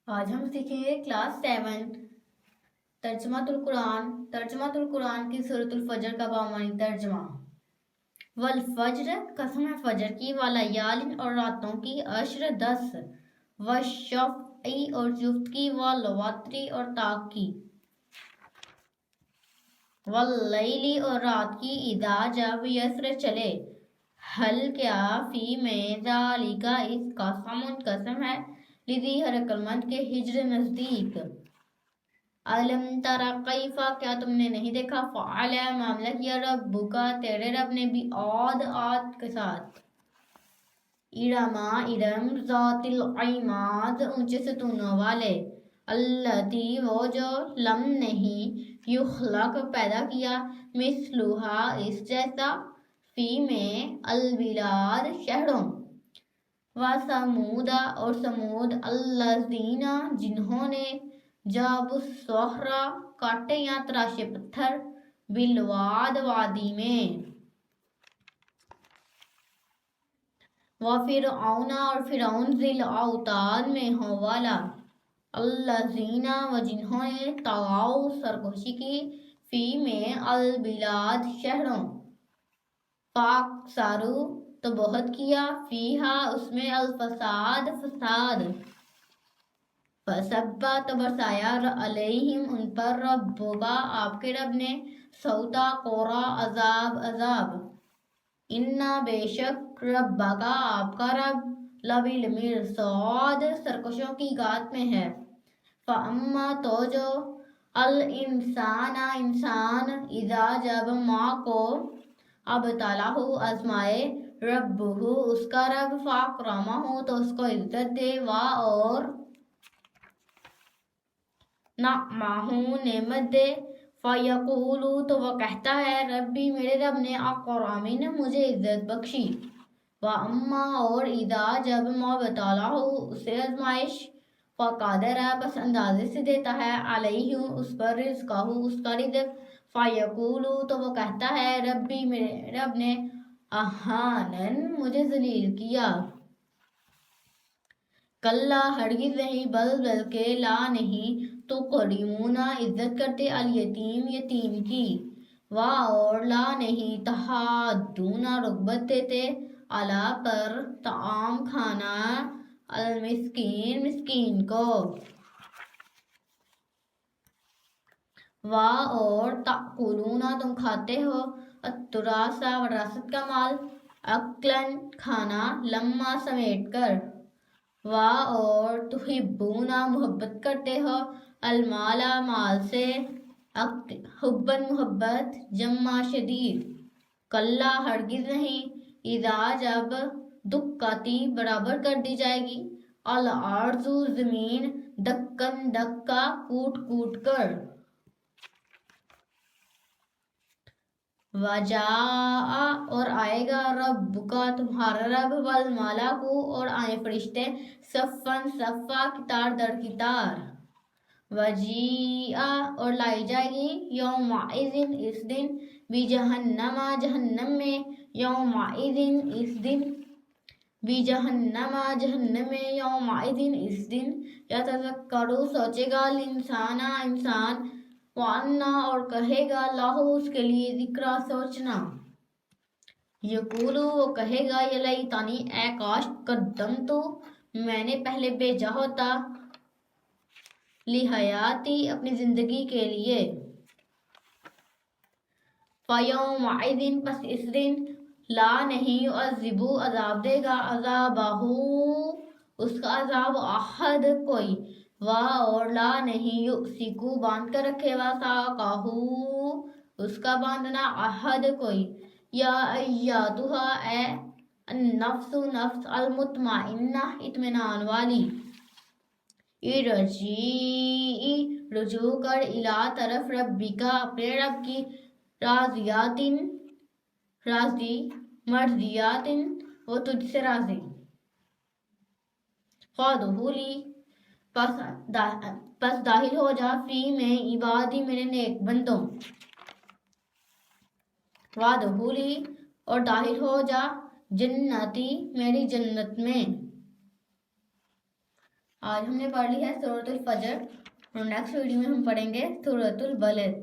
آج ہم سیکھیں گے کلاس 7 ترجمہ القرآن کی سورۃ الفجر کا بامعنی ترجمہ۔ والفجر قسم ہے فجر کی، والیال اور راتوں کی، عشر 10، والشفع اور جفت کی، والوتر اور طاق کی، واللیل اور رات کی، اذا جب یسر چلے، حل کیا، فی میں، ذالک اس کا، قسم ہے، لذی ہر عقلمند کے، ہجر نزدیک۔ علم ترى کیف کیا تم نے نہیں دیکھا، فعل معاملہ کیا، ربک تیرے رب نے، عاد کے ساتھ، ارم ذات العماد اونچے ستونوں والے، التی وہ جو، لم نہیں، یخلق پیدا کیا، مثلھا اس جیسا، فی میں، البلاد شہروں، وثمود اور سمود، الذین جنہوں نے، جابوا الصخر کاٹے یا تراشے پتھر، بالواد وادی میں، وفرعون اور فرعون، ذی الاوتاد میخوں والا، الذین و جنہوں نے، طغوا سرکشی کی، فی میں، البلاد شہروں، فاکثروا تو بہت کیا، فیہا اس میں، الفساد فساد، فصب تو برسایا، علیہم ان پر، ربک آپ کے رب نے، صوتا قورا عذاب، انا بے شک، ربک آپ کا رب، لبالمرصاد سرکشوں کی گات میں ہے، فاما تو جو، انسان، اذا جب، ما کو، ابتلہ آزمائے، ربہ اس کا رب، فاکرمہ تو اس کو عزت دے، اور نعمہ نعمت دے، فیقول تو وہ کہتا ہے، ربی میرے رب نے، اکرمن مجھے عزت بخشی، واما اور، اذا جب، ما ابتلہ اسے آزمائش، فقدر پس اندازے سے دیتا ہے، علیہ اس پر، رزقہ اس کا رزق، فیقول تو وہ کہتا ہے، ربی میرے رب نے، اہانن مجھے ذلیل کیا، کلا ہرگز نہیں، بل بلکہ، لا نہیں، تو کرمون عزت کرتے، الیتیم یتیم کی، اور لا نہیں، تحاضون رغبت دیتے، علی پر، طعام کھانا، المسکین مسکین کو، اور تأکلون تم کھاتے ہو، التراث وراثت کا مال، اکلن کھانا، لما سمیٹ کر، اور تحبون محبت کرتے ہو، المال مال سے، حبا محبت، جمع شدید، کلا ہرگز نہیں، اذا جب، دکتی برابر کر دی جائے گی، الارض زمین، دکن دکا کوٹ کوٹ کر، وجاء اور آئے گا، ربک تمہارا رب، والملک اور آئے فرشتے، صفاً صفا، قطار در قطار، وجیء اور لائی جائے گی، یومئذ اس دن، بجہنم جہنم میں، یومئذ اس دن، بجہنم جہنم میں، یومئذ اس دن، یتذکر سوچے گا، الانسان انسان، وَأَنَّا اور کہے گا، لہو اس کے لیے، ذکرہ سوچنا، یقولو وہ کہے گا، یا لیتنی اے کاش، قدمت میں نے پہلے بھیجا ہوتا، لحیاتی اپنی زندگی کے لیے، فیومئذ پس اس دن، لا نہیں، یعذب عذاب دے گا، عذابہ اس کا عذاب، احد کوئی، اور لا نہیں، یؤسک باندھ کر رکھے، وثاقہ اس کا باندھنا، احد کوئی، یا ایتھا اے النفس نفس، المطمئنہ اطمینان والی، ارجعی رجوع کر، الی طرف، ربک اپنے رب کی، راضیاتن راضی، مرضیاتن وہ تجھ سے راضی، فادخلی پس داخل ہو جا، فی میں، عبادی میرے نیک بندوں، وادخلی اور داخل ہو جا، جنتی میری جنت میں، آج ہم نے پڑھ لی ہے سورۃ الفجر اور نیکسٹ ویڈیو میں ہم پڑھیں گے سورۃ البلد.